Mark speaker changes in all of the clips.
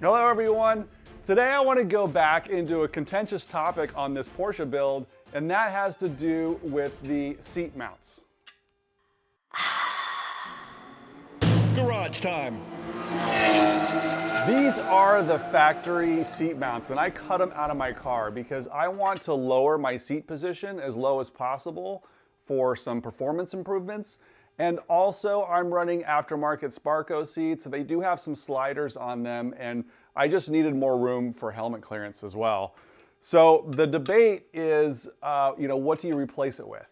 Speaker 1: Hello everyone. Today I want to go back into a contentious topic on this Porsche build, and that has to do with the seat mounts.
Speaker 2: Garage time.
Speaker 1: These are the factory seat mounts, and I cut them out of my car because I want to lower my seat position as low as possible for some performance improvements. And also I'm running aftermarket Sparco seats. They do have some sliders on them, and I just needed more room for helmet clearance as well. So the debate is, what do you replace it with?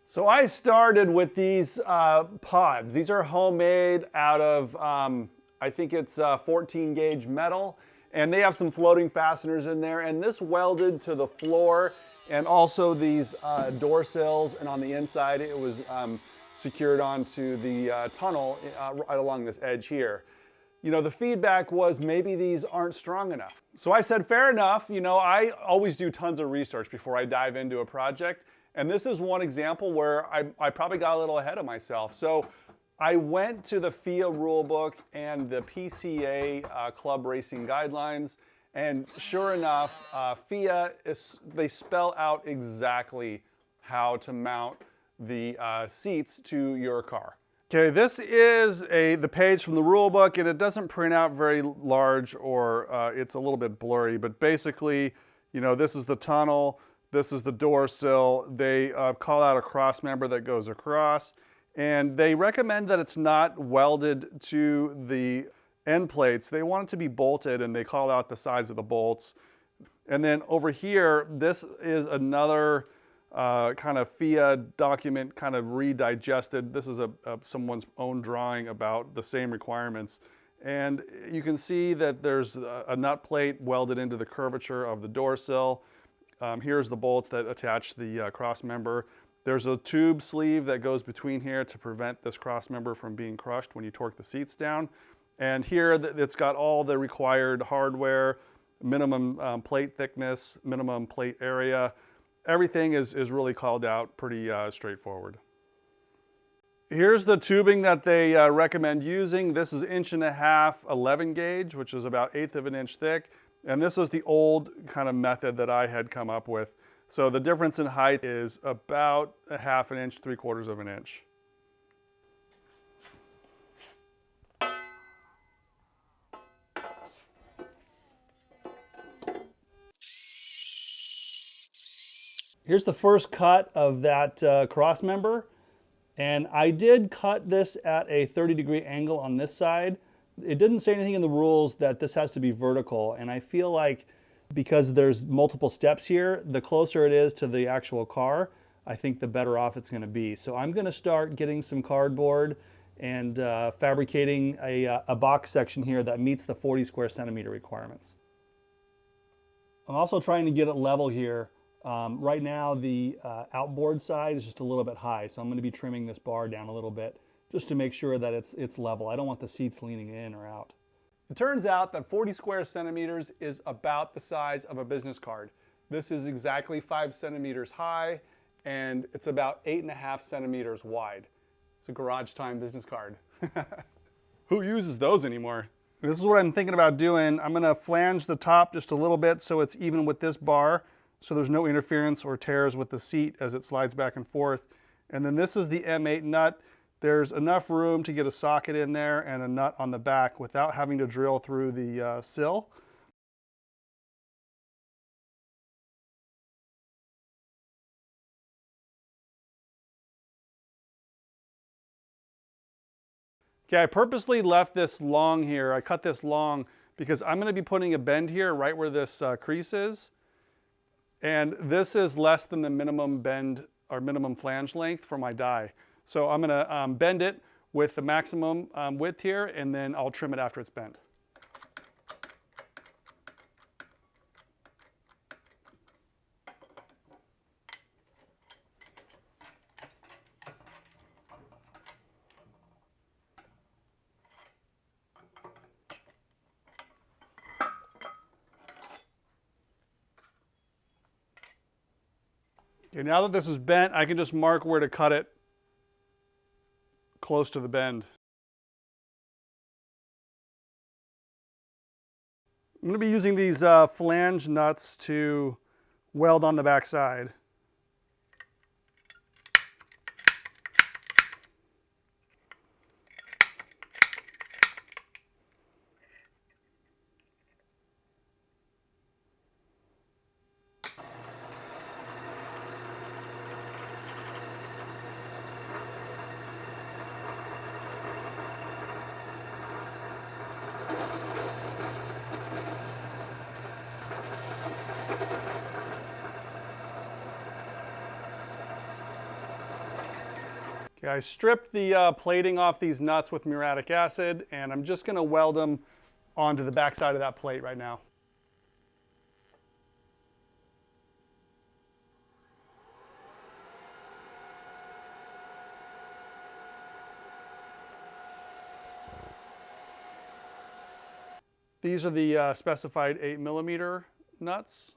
Speaker 1: So I started with these pods. These are homemade out of, I think it's 14 gauge metal, and they have some floating fasteners in there, and this welded to the floor and also these door sills, and on the inside it was secured onto the tunnel right along this edge here. The feedback was maybe these aren't strong enough. So I said, fair enough. I always do tons of research before I dive into a project. And this is one example where I probably got a little ahead of myself. So I went to the FIA rulebook and the PCA club racing guidelines. And sure enough, FIA, they spell out exactly how to mount the seats to your car. Okay, this is the page from the rule book, and it doesn't print out very large, or it's a little bit blurry, but basically, this is the tunnel, this is the door sill. They call out a cross member that goes across, and they recommend that it's not welded to the end plates. They want it to be bolted, and they call out the size of the bolts. And then over here, this is another kind of FIA document, kind of redigested. This is someone's own drawing about the same requirements. And you can see that there's a nut plate welded into the curvature of the door sill. Here's the bolts that attach the cross member. There's a tube sleeve that goes between here to prevent this cross member from being crushed when you torque the seats down. And here it's got all the required hardware, minimum plate thickness, minimum plate area. Everything is really called out pretty straightforward. Here's the tubing that they recommend using. This is 1.5" 11 gauge, which is about 1/8 of an inch thick. And this was the old kind of method that I had come up with. So the difference in height is about 1/2 inch, 3/4 of an inch. Here's the first cut of that cross member, and I did cut this at a 30-degree angle on this side. It didn't say anything in the rules that this has to be vertical, and I feel like because there's multiple steps here, the closer it is to the actual car, I think the better off it's going to be. So I'm going to start getting some cardboard and fabricating a box section here that meets the 40 square centimeter requirements. I'm also trying to get it level here. Right now the outboard side is just a little bit high, so I'm going to be trimming this bar down a little bit just to make sure that it's level. I don't want the seats leaning in or out. It turns out that 40 square centimeters is about the size of a business card. This is exactly 5 centimeters high, and it's about 8.5 centimeters wide. It's a garage time business card. Who uses those anymore? This is what I'm thinking about doing. I'm going to flange the top just a little bit so it's even with this bar, so there's no interference or tears with the seat as it slides back and forth. And then this is the M8 nut. There's enough room to get a socket in there and a nut on the back without having to drill through the sill. Okay, I purposely left this long here. I cut this long because I'm going to be putting a bend here right where this crease is. And this is less than the minimum bend or minimum flange length for my die. So I'm going to bend it with the maximum width here, and then I'll trim it after it's bent. Okay, now that this is bent, I can just mark where to cut it close to the bend. I'm going to be using these flange nuts to weld on the back side. Okay, I stripped the plating off these nuts with muriatic acid, and I'm just going to weld them onto the back side of that plate right now. These are the specified 8mm nuts.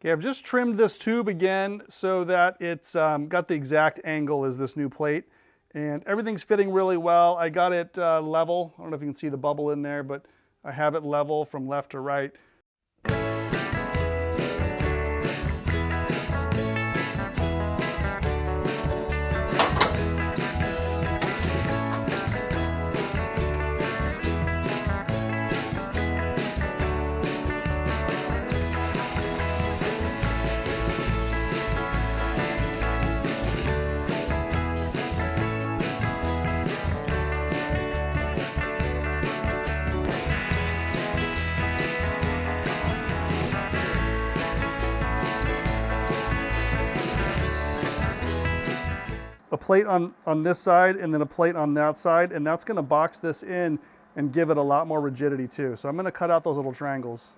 Speaker 1: Okay, I've just trimmed this tube again so that it's got the exact angle as this new plate, and everything's fitting really well. I got it level. I don't know if you can see the bubble in there, but I have it level from left to right. A plate on this side and then a plate on that side, and that's going to box this in and give it a lot more rigidity too. So I'm going to cut out those little triangles.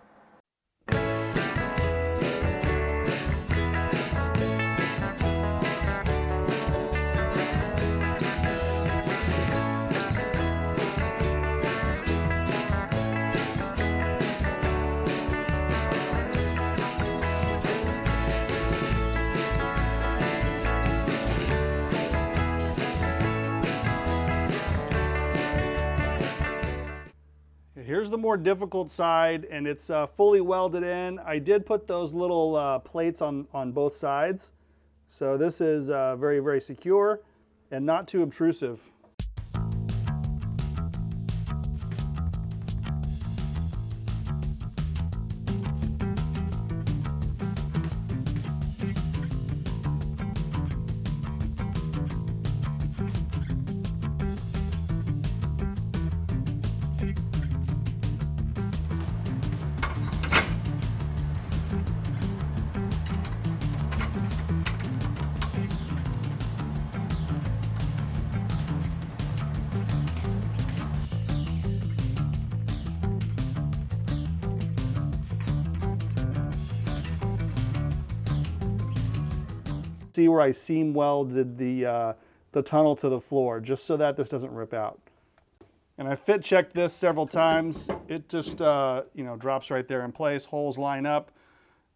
Speaker 1: Here's the more difficult side, and it's fully welded in. I did put those little plates on both sides. So this is very, very secure and not too obtrusive. See where I seam welded the tunnel to the floor, just so that this doesn't rip out. And I fit checked this several times. It just you know, drops right there in place. Holes line up.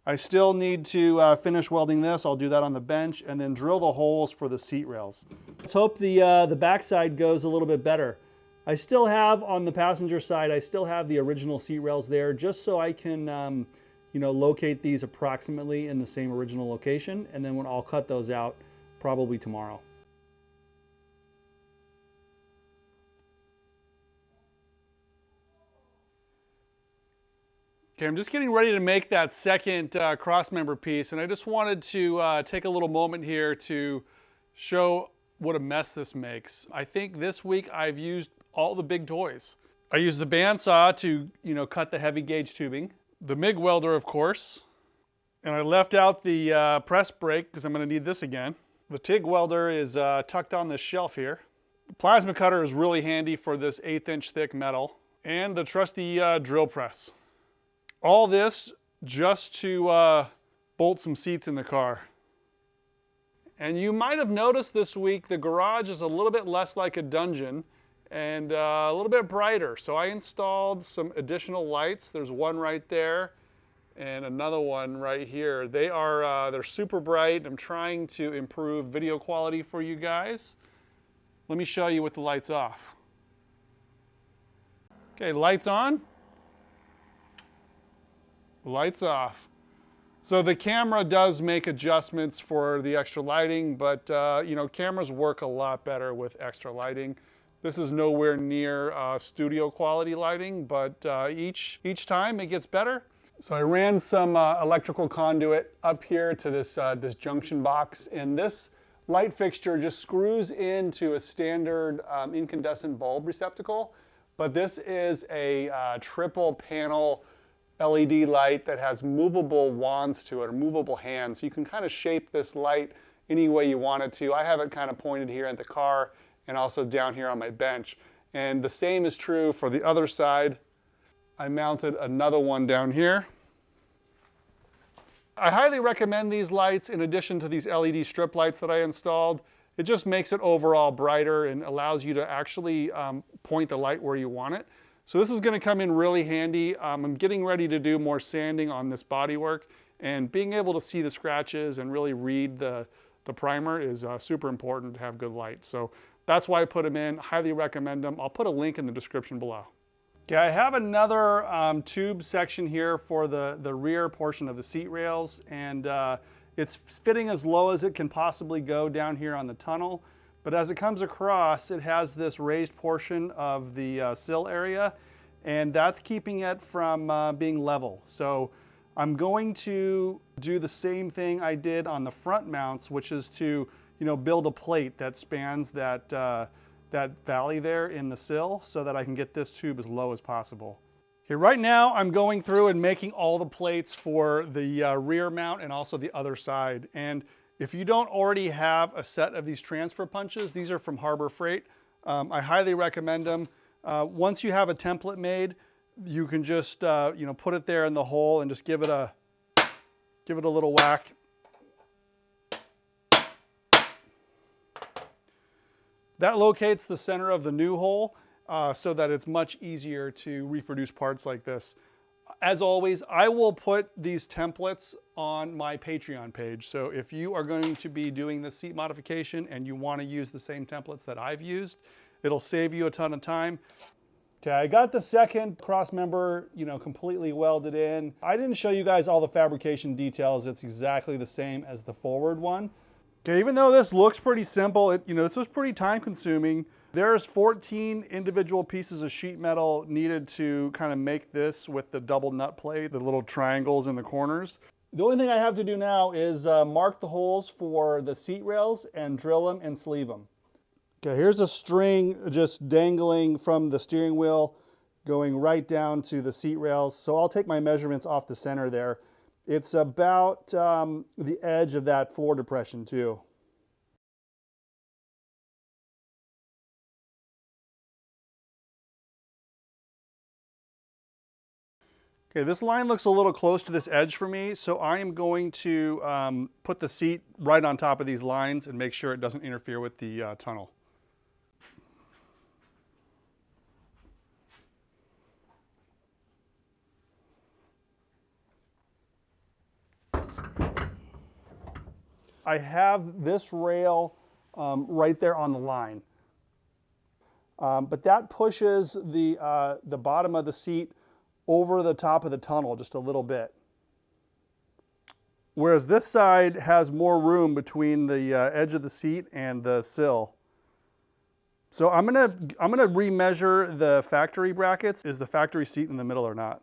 Speaker 1: I still need to finish welding this. I'll do that on the bench and then drill the holes for the seat rails. Let's hope the backside goes a little bit better. I still have on the passenger side, I still have the original seat rails there, just so I can you know, locate these approximately in the same original location, and then I'll cut those out probably tomorrow. Okay, I'm just getting ready to make that second cross member piece, and I just wanted to take a little moment here to show what a mess this makes. I think this week I've used all the big toys. I used the bandsaw to, you know, cut the heavy gauge tubing. The MIG welder, of course, And I left out the press brake because I'm going to need this again. The TIG welder is tucked on this shelf here. The plasma cutter is really handy for this 1/8 inch thick metal. And the trusty drill press. All this just to bolt some seats in the car. And you might have noticed this week the garage is a little bit less like a dungeon and a little bit brighter. So I installed some additional lights. There's one right there and another one right here. They're super bright. I'm trying to improve video quality for you guys. Let me show you with the lights off. Okay, lights on, lights off. So the camera does make adjustments for the extra lighting, but you know, cameras work a lot better with extra lighting. This is nowhere near studio quality lighting, but each time it gets better. So I ran some electrical conduit up here to this junction box, and this light fixture just screws into a standard incandescent bulb receptacle, but this is a triple panel LED light that has movable wands to it, or movable hands. So you can kind of shape this light any way you want it to. I have it kind of pointed here at the car and also down here on my bench. And the same is true for the other side. I mounted another one down here. I highly recommend these lights in addition to these LED strip lights that I installed. It just makes it overall brighter and allows you to actually point the light where you want it. So this is going to come in really handy. I'm getting ready to do more sanding on this bodywork, and being able to see the scratches and really read the primer is super important to have good light. So that's why I put them in. Highly recommend them. I'll put a link in the description below. Okay, I have another tube section here for the rear portion of the seat rails, and it's fitting as low as it can possibly go down here on the tunnel. But as it comes across, it has this raised portion of the sill area, and that's keeping it from being level. So I'm going to do the same thing I did on the front mounts, which is to, you know, build a plate that spans that valley there in the sill so that I can get this tube as low as possible. Okay, right now I'm going through and making all the plates for the rear mount and also the other side. And if you don't already have a set of these transfer punches, these are from Harbor Freight. I highly recommend them. Once you have a template made, you can just you know, put it there in the hole and just give it a little whack. That locates the center of the new hole so that it's much easier to reproduce parts like this. As always, I will put these templates on my Patreon page. So if you are going to be doing this seat modification and you want to use the same templates that I've used, it'll save you a ton of time. Okay, I got the second cross member, you know, completely welded in. I didn't show you guys all the fabrication details. It's exactly the same as the forward one. Okay, even though this looks pretty simple, you know, this was pretty time consuming. There's 14 individual pieces of sheet metal needed to kind of make this with the double nut plate, the little triangles in the corners. The only thing I have to do now is mark the holes for the seat rails and drill them and sleeve them. Okay, here's a string just dangling from the steering wheel going right down to the seat rails. So I'll take my measurements off the center there. It's about the edge of that floor depression too. Okay, this line looks a little close to this edge for me, so I am going to put the seat right on top of these lines and make sure it doesn't interfere with the tunnel. I have this rail right there on the line, but that pushes the bottom of the seat over the top of the tunnel just a little bit. Whereas this side has more room between the edge of the seat and the sill. So I'm gonna remeasure the factory brackets. Is the factory seat in the middle or not?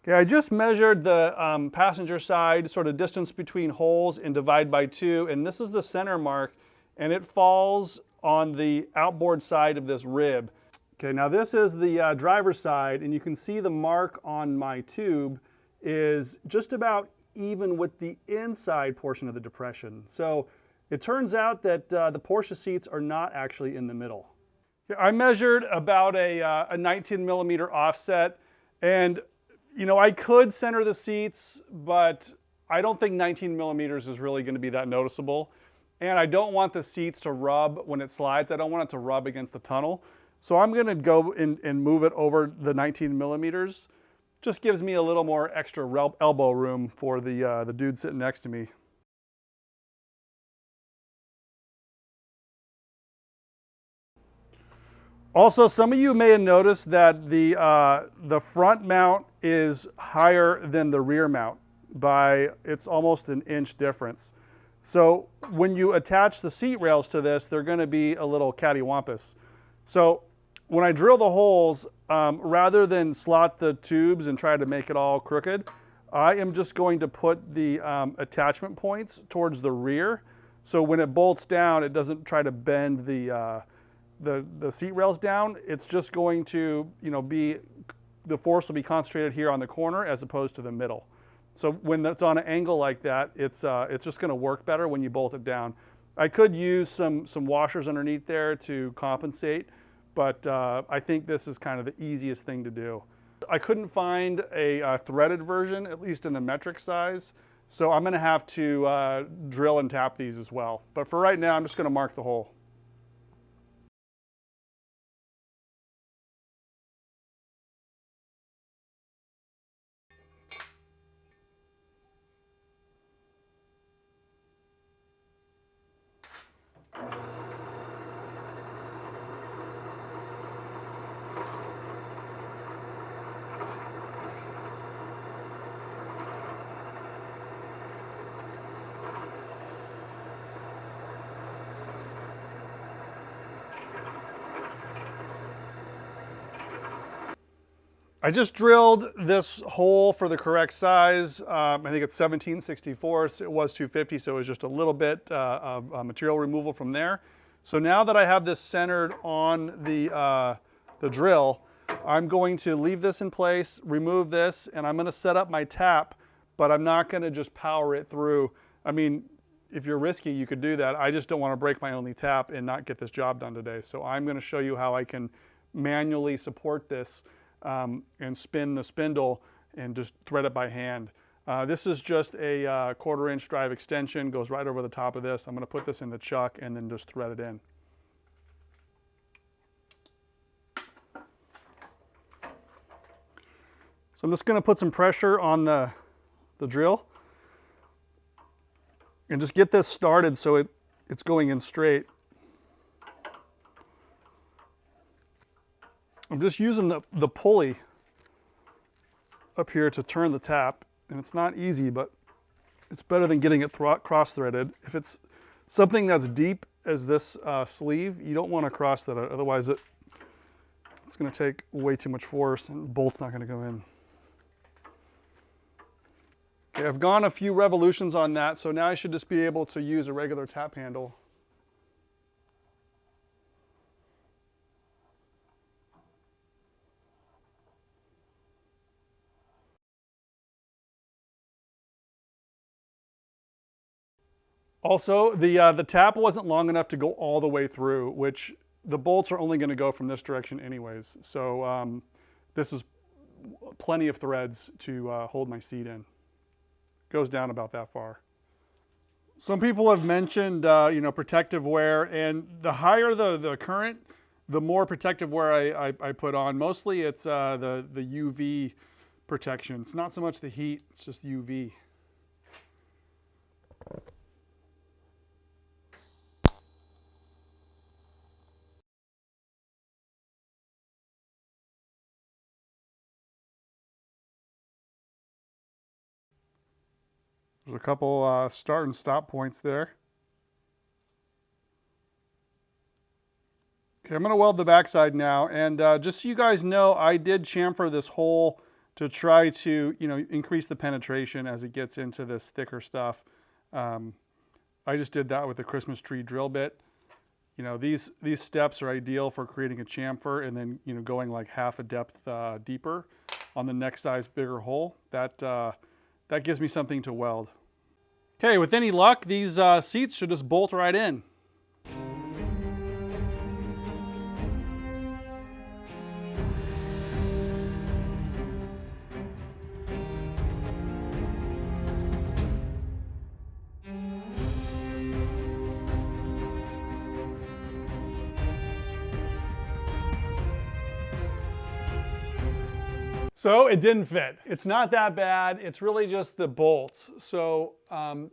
Speaker 1: Okay, I just measured the passenger side, sort of distance between holes, and divide by 2, and this is the center mark, and it falls on the outboard side of this rib. Okay, now this is the driver's side, and you can see the mark on my tube is just about even with the inside portion of the depression. So it turns out that the Porsche seats are not actually in the middle. I measured about a 19 millimeter offset, and you know, I could center the seats, but I don't think 19 millimeters is really going to be that noticeable. And I don't want the seats to rub when it slides. I don't want it to rub against the tunnel. So I'm going to go and move it over the 19 millimeters. Just gives me a little more extra elbow room for the dude sitting next to me. Also, some of you may have noticed that the front mount is higher than the rear mount by, it's almost an inch difference. So when you attach the seat rails to this, they're going to be a little cattywampus. So when I drill the holes, rather than slot the tubes and try to make it all crooked, I am just going to put the attachment points towards the rear. So when it bolts down, it doesn't try to bend the seat rails down. It's just going to, you know, the force will be concentrated here on the corner as opposed to the middle. So when it's on an angle like that, it's just going to work better when you bolt it down. I could use some washers underneath there to compensate, but I think this is kind of the easiest thing to do. I couldn't find a threaded version, at least in the metric size, so I'm going to have to drill and tap these as well. But for right now, I'm just going to mark the hole. I just drilled this hole for the correct size. I think it's 17/64. It was 250, so it was just a little bit of material removal from there. So now that I have this centered on the drill, I'm going to leave this in place, remove this, and I'm going to set up my tap, but I'm not going to just power it through. I mean, if you're risky, you could do that. I just don't want to break my only tap and not get this job done today. So I'm going to show you how I can manually support this and spin the spindle and just thread it by hand. This is just a 1/4 inch drive extension, goes right over the top of this. I'm going to put this in the chuck and then just thread it in. So I'm just going to put some pressure on the drill and just get this started so it's going in straight. I'm just using the pulley up here to turn the tap, and it's not easy, but it's better than getting it cross-threaded. If it's something that's deep as this sleeve, you don't want to cross that, otherwise it's going to take way too much force and the bolt's not going to go in. Okay, I've gone a few revolutions on that, so now I should just be able to use a regular tap handle. Also, the tap wasn't long enough to go all the way through, which the bolts are only going to go from this direction anyways. So this is plenty of threads to hold my seat in. Goes down about that far. Some people have mentioned you know, protective wear, and the higher the current, the more protective wear I put on. Mostly it's the UV protection. It's not so much the heat, it's just UV. There's a couple start and stop points there. Okay, I'm going to weld the backside now, and just so you guys know, I did chamfer this hole to try to, you know, increase the penetration as it gets into this thicker stuff. I just did that with the Christmas tree drill bit. You know, these steps are ideal for creating a chamfer and then, you know, going like half a depth deeper on the next size bigger hole. That
Speaker 3: that gives me something to weld. Okay, with any luck, these seats should just bolt right in. So it didn't fit. It's not that bad. It's really just the bolts. So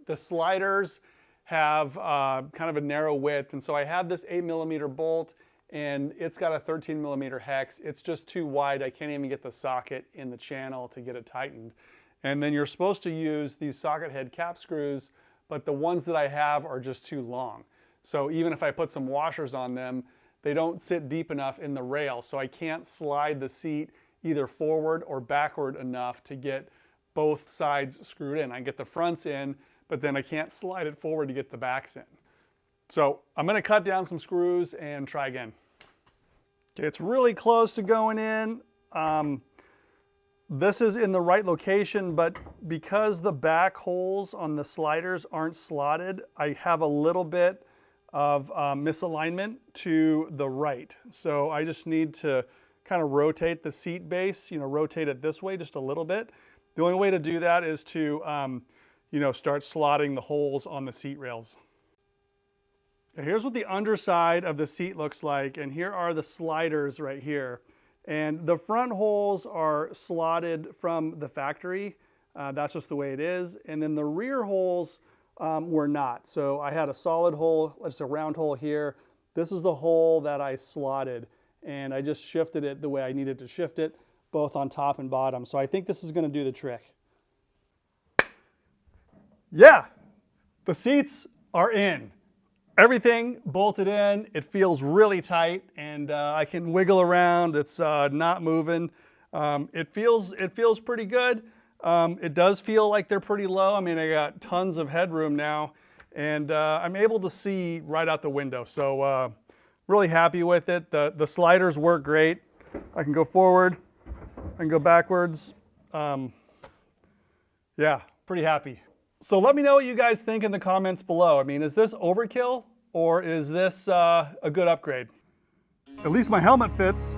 Speaker 3: the sliders have kind of a narrow width. And so I have this 8mm bolt and it's got a 13mm hex. It's just too wide. I can't even get the socket in the channel to get it tightened. And then you're supposed to use these socket head cap screws, but the ones that I have are just too long. So even if I put some washers on them, they don't sit deep enough in the rail. So I can't slide the seat either forward or backward enough to get both sides screwed in. I get the fronts in, but then I can't slide it forward to get the backs in. So I'm gonna cut down some screws and try again. Okay, it's really close to going in. This is in the right location, but because the back holes on the sliders aren't slotted, I have a little bit of misalignment to the right. So I just need to kind of rotate the seat base, rotate it this way just a little bit. The only way to do that is to, start slotting the holes on the seat rails. Here's what the underside of the seat looks like, and here are the sliders right here. And the front holes are slotted from the factory. That's just the way it is. And then the rear holes were not. So I had a solid hole, just a round hole here. This is the hole that I slotted, and I just shifted it the way I needed to shift it, both on top and bottom. So I think this is gonna do the trick. Yeah, the seats are in. Everything bolted in. It feels really tight, and I can wiggle around. It's not moving. It feels pretty good. It does feel like they're pretty low. I mean, I got tons of headroom now, and I'm able to see right out the window. So really happy with it. The sliders work great. I can go forward, I can go backwards. Yeah, pretty happy. So let me know what you guys think in the comments below. I mean, is this overkill or is this a good upgrade? At least my helmet fits.